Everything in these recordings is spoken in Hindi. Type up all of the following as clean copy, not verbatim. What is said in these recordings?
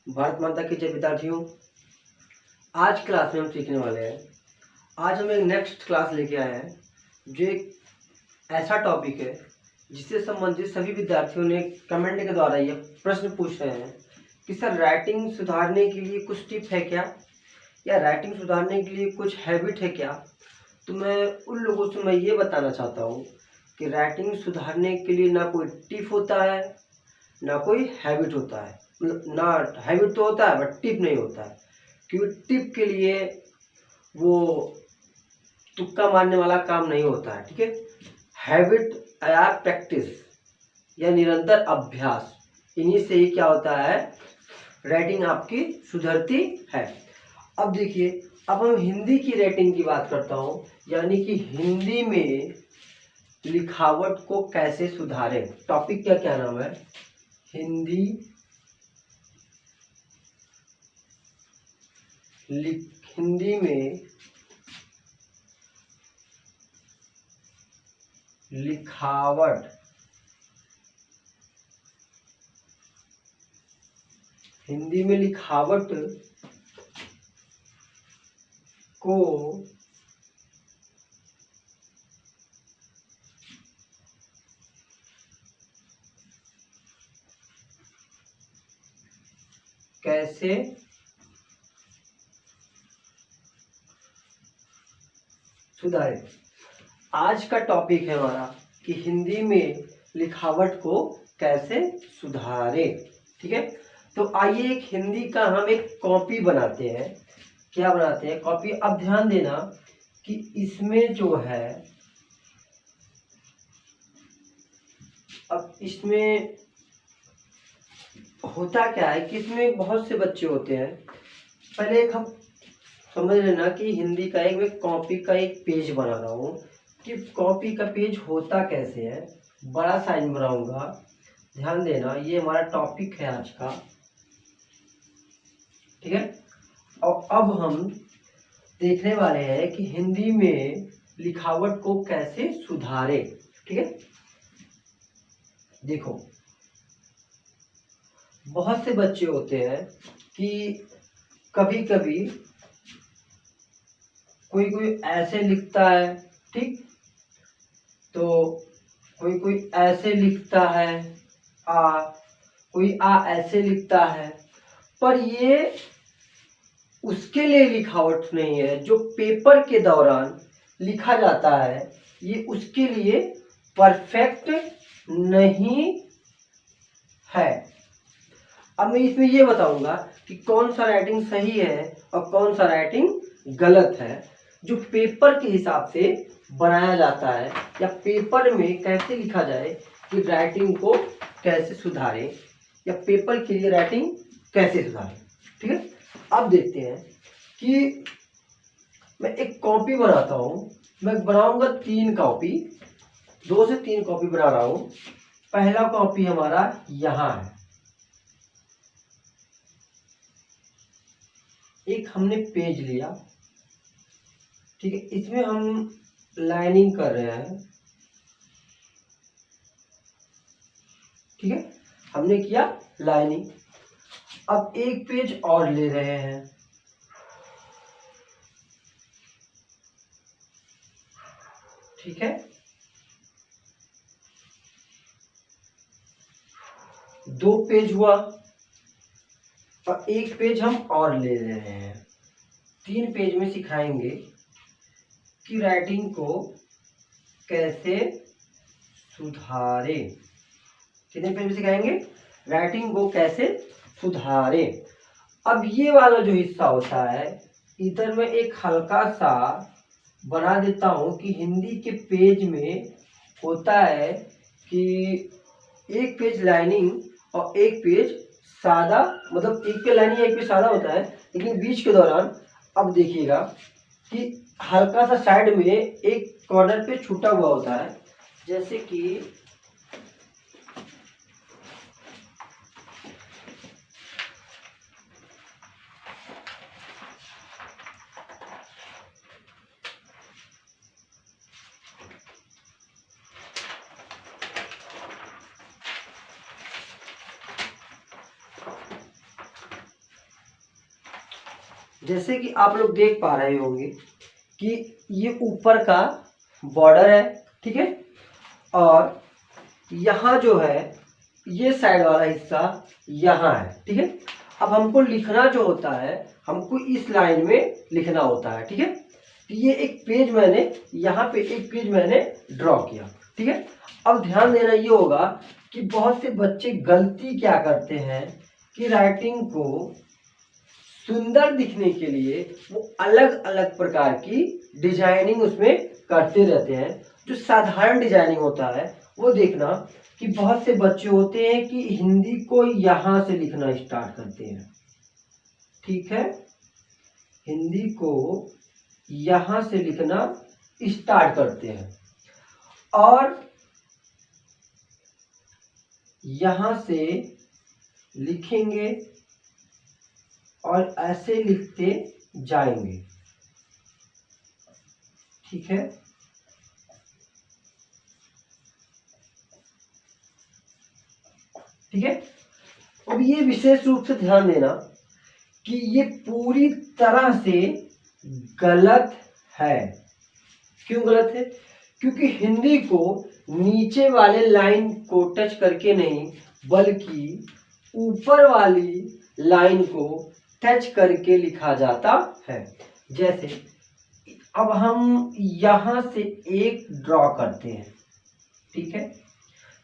भारत माता की जय। विद्यार्थियों, आज क्लास में हम सीखने वाले हैं। आज हम एक नेक्स्ट क्लास लेके आए हैं जो एक ऐसा टॉपिक है जिससे संबंधित सभी विद्यार्थियों ने कमेंट के द्वारा ये प्रश्न पूछ रहे हैं कि सर राइटिंग सुधारने के लिए कुछ टिप है क्या, या राइटिंग सुधारने के लिए कुछ हैबिट है क्या। तो मैं उन लोगों से मैं ये बताना चाहता हूँ कि राइटिंग सुधारने के लिए ना कोई टिप होता है ना कोई हैबिट होता है। मतलब ना हैबिट तो होता है बट टिप नहीं होता है, क्योंकि टिप के लिए वो तुक्का मारने वाला काम नहीं होता है। ठीक है, हैबिट या प्रैक्टिस या निरंतर अभ्यास, इन्हीं से ही क्या होता है, राइटिंग आपकी सुधरती है। अब देखिए, अब हम हिंदी की राइटिंग की बात करता हूँ, यानी कि हिंदी में लिखावट को कैसे सुधारें। टॉपिक का क्या नाम है, हिंदी में लिखावट, हिंदी में लिखावट को कैसे सुधारें। आज का टॉपिक है हमारा कि हिंदी में लिखावट को कैसे सुधारें। ठीक है, तो आइए एक हिंदी का हम एक कॉपी बनाते हैं। क्या बनाते हैं, कॉपी। अब ध्यान देना कि इसमें जो है, अब इसमें होता क्या है कि इसमें बहुत से बच्चे होते हैं। पहले एक हम समझ लेना कि हिंदी का एक मैं कॉपी का एक पेज बना रहा हूँ कि कॉपी का पेज होता कैसे है। बड़ा साइज बनाऊंगा, ध्यान देना, ये हमारा टॉपिक है आज का। ठीक है, और अब हम देखने वाले हैं कि हिंदी में लिखावट को कैसे सुधारें। ठीक है, देखो बहुत से बच्चे होते हैं कि कभी कभी कोई कोई ऐसे लिखता है, ठीक, तो कोई कोई ऐसे लिखता है आ, कोई आ ऐसे लिखता है, पर ये उसके लिए लिखावट नहीं है। जो पेपर के दौरान लिखा जाता है ये उसके लिए परफेक्ट नहीं है। अब मैं इसमें ये बताऊंगा कि कौन सा राइटिंग सही है और कौन सा राइटिंग गलत है। जो पेपर के हिसाब से बनाया जाता है या पेपर में कैसे लिखा जाए कि राइटिंग को कैसे सुधारें या पेपर के लिए राइटिंग कैसे सुधारें। ठीक है, अब देखते हैं कि मैं एक कॉपी बनाता हूँ। मैं बनाऊंगा 3 कॉपी, 2 से 3 कॉपी बना रहा हूँ। पहला कॉपी हमारा यहाँ है, एक हमने पेज लिया। ठीक है, इसमें हम लाइनिंग कर रहे हैं। ठीक है, हमने किया लाइनिंग। अब एक पेज और ले रहे हैं। ठीक है, 2 पेज हुआ और एक पेज हम और ले रहे हैं। 3 पेज में सिखाएंगे कि राइटिंग को कैसे सुधारें। कितने पेज में सिखाएंगे, राइटिंग को कैसे सुधारें। अब ये वाला जो हिस्सा होता है, इधर मैं एक हल्का सा बना देता हूं कि हिंदी के पेज में होता है कि एक पेज लाइनिंग और एक पेज सादा। मतलब एक पे लाइनिंग एक पे सादा होता है, लेकिन बीच के दौरान अब देखिएगा कि हल्का सा साइड में एक कॉर्नर पे छूटा हुआ होता है। जैसे कि जैसे कि आप लोग देख पा रहे होंगे कि ये ऊपर का बॉर्डर है, ठीक है, और यहाँ जो है ये साइड वाला हिस्सा यहाँ है, ठीक है। अब हमको लिखना जो होता है, हमको इस लाइन में लिखना होता है, ठीक है। तो ये एक पेज मैंने यहाँ पे एक पेज मैंने ड्रॉ किया, ठीक है। अब ध्यान देना ये होगा कि बहुत से बच्चे गलती क्या करते हैं कि राइटिंग को सुंदर दिखने के लिए वो अलग अलग प्रकार की डिजाइनिंग उसमें करते रहते हैं। जो साधारण डिजाइनिंग होता है वो देखना कि बहुत से बच्चे होते हैं कि हिंदी को यहाँ से लिखना स्टार्ट करते हैं, ठीक है, हिंदी को यहाँ से लिखना स्टार्ट करते हैं और यहाँ से लिखेंगे और ऐसे लिखते जाएंगे, ठीक है। ठीक है, अब ये विशेष रूप से ध्यान देना कि ये पूरी तरह से गलत है। क्यों गलत है? क्योंकि हिंदी को नीचे वाले लाइन को टच करके नहीं बल्कि ऊपर वाली लाइन को टच करके लिखा जाता है। जैसे अब हम यहां से एक ड्रॉ करते हैं, ठीक है।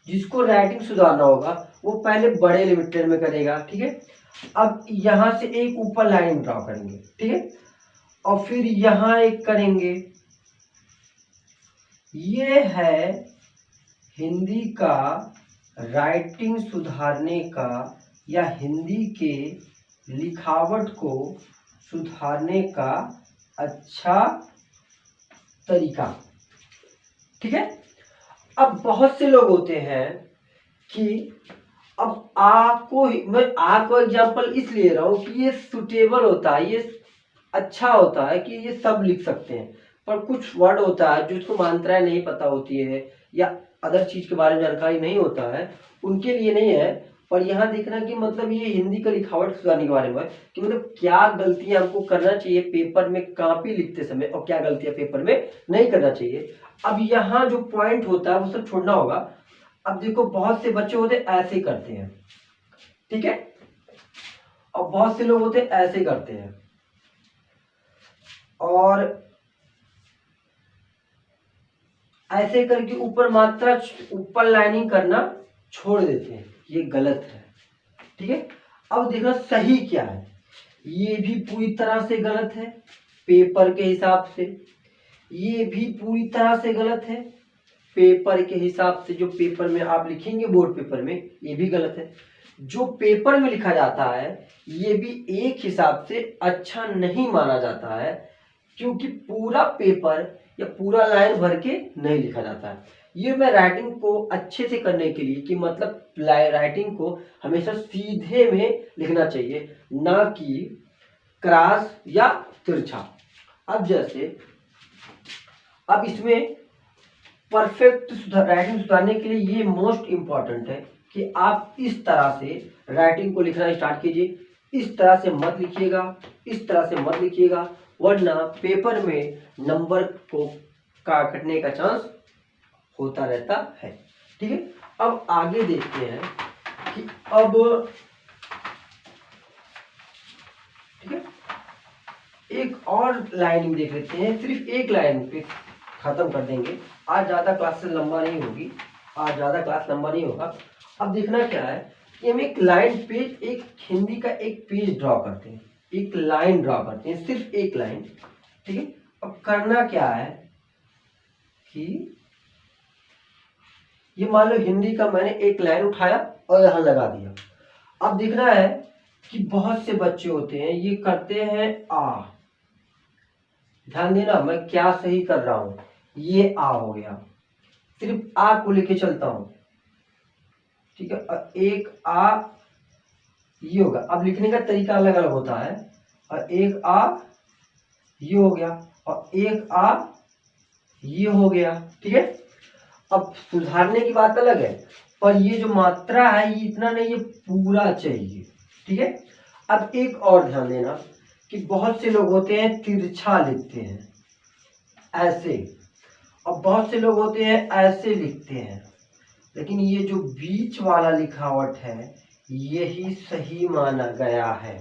जिसको राइटिंग सुधारना होगा वो पहले बड़े लिमिटर में करेगा, ठीक है। अब यहां से एक ऊपर लाइन ड्रॉ करेंगे, ठीक है, और फिर यहां एक करेंगे। ये है हिंदी का राइटिंग सुधारने का या हिंदी के लिखावट को सुधारने का अच्छा तरीका, ठीक है। अब बहुत से लोग होते हैं कि अब मैं आ को एग्जाम्पल इसलिए ले रहा हूं कि ये सुटेबल होता है, ये अच्छा होता है कि ये सब लिख सकते हैं। पर कुछ वर्ड होता है जो उसको मात्राएं नहीं पता होती है या अदर चीज के बारे में जानकारी नहीं होता है, उनके लिए नहीं है। पर यहाँ देखना कि मतलब ये हिंदी का लिखावट सुधारने के बारे में है कि मतलब क्या गलतियां हमको करना चाहिए पेपर में कॉपी लिखते समय और क्या गलतियां पेपर में नहीं करना चाहिए। अब यहाँ जो पॉइंट होता है वो सब छोड़ना होगा। अब देखो बहुत से बच्चे होते ऐसे करते हैं, ठीक है, और बहुत से लोग होते ऐसे करते हैं और ऐसे करके ऊपर मात्रा ऊपर लाइनिंग करना छोड़ देते हैं। ये गलत है, ठीक है। अब देखना सही क्या है। ये भी पूरी तरह से गलत है पेपर के हिसाब से, ये भी पूरी तरह से गलत है पेपर के हिसाब से। जो पेपर में आप लिखेंगे बोर्ड पेपर में ये भी गलत है। जो पेपर में लिखा जाता है ये भी एक हिसाब से अच्छा नहीं माना जाता है क्योंकि पूरा पेपर या पूरा लाइन भर के नहीं लिखा जाता है। ये मैं राइटिंग को अच्छे से करने के लिए कि मतलब राइटिंग को हमेशा सीधे में लिखना चाहिए, ना कि क्रॉस या तिरछा। अब जैसे अब इसमें परफेक्ट राइटिंग सुधारने के लिए ये मोस्ट इम्पॉर्टेंट है कि आप इस तरह से राइटिंग को लिखना स्टार्ट कीजिए। इस तरह से मत लिखिएगा, इस तरह से मत लिखिएगा, वरना पेपर में नंबर को काटने का चांस होता रहता है, ठीक है। अब आगे देखते हैं कि अब ठीक है एक और लाइनिंग देख लेते हैं। सिर्फ एक लाइन पे खत्म कर देंगे, आज ज़्यादा क्लास से लंबा नहीं होगी, आज ज़्यादा क्लास लंबा नहीं होगा। अब देखना क्या है कि हम एक लाइन पेज एक हिंदी का एक पेज ड्रॉ करते हैं, एक लाइन ड्रॉ करते हैं, सिर्फ एक लाइन, ठीक है। अब करना क्या है कि ये मान लो हिंदी का मैंने एक लाइन उठाया और यहाँ लगा दिया। अब देखना है कि बहुत से बच्चे होते हैं ये करते हैं आ, ध्यान देना मैं क्या सही कर रहा हूं, ये आ हो गया, सिर्फ आ को लेके चलता हूं, ठीक है। और एक आ ये होगा। अब लिखने का तरीका अलग अलग होता है, और एक आ ये हो गया और एक आ ये हो गया, ठीक है। अब सुधारने की बात अलग है, पर ये जो मात्रा है ये इतना नहीं, ये पूरा चाहिए, ठीक है। अब एक और ध्यान देना कि बहुत से लोग होते हैं तिरछा लिखते हैं ऐसे, और बहुत से लोग होते हैं ऐसे लिखते हैं, लेकिन ये जो बीच वाला लिखावट है यही सही माना गया है,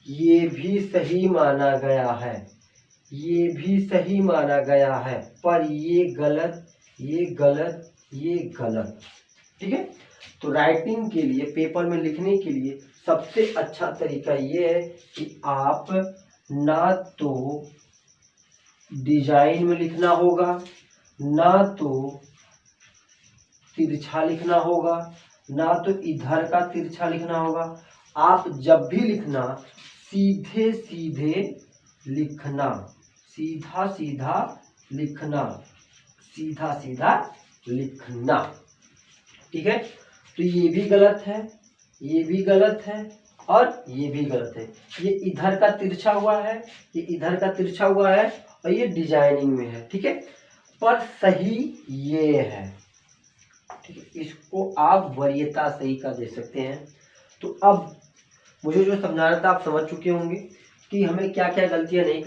ये भी सही माना गया है, ये भी सही माना गया है, पर ये गलत, ये गलत, ये गलत। ठीक है, तो राइटिंग के लिए, पेपर में लिखने के लिए सबसे अच्छा तरीका ये है कि आप ना तो डिजाइन में लिखना होगा, ना तो तिरछा लिखना होगा, ना तो इधर का तिरछा लिखना होगा। आप जब भी लिखना सीधे सीधे लिखना, सीधा सीधा लिखना, सीधा सीधा लिखना। ठीक है, तो ये भी गलत है, ये भी गलत है, और ये भी गलत है। ये इधर का तिरछा हुआ है, ये इधर का तिरछा हुआ है, और ये डिजाइनिंग में है। ठीक है, पर सही ये है। ठीक है, इसको आप वरीयता सही का दे सकते हैं। तो अब मुझे जो समझाना था आप समझ चुके होंगे कि हमें क्या क्या गलतियां नहीं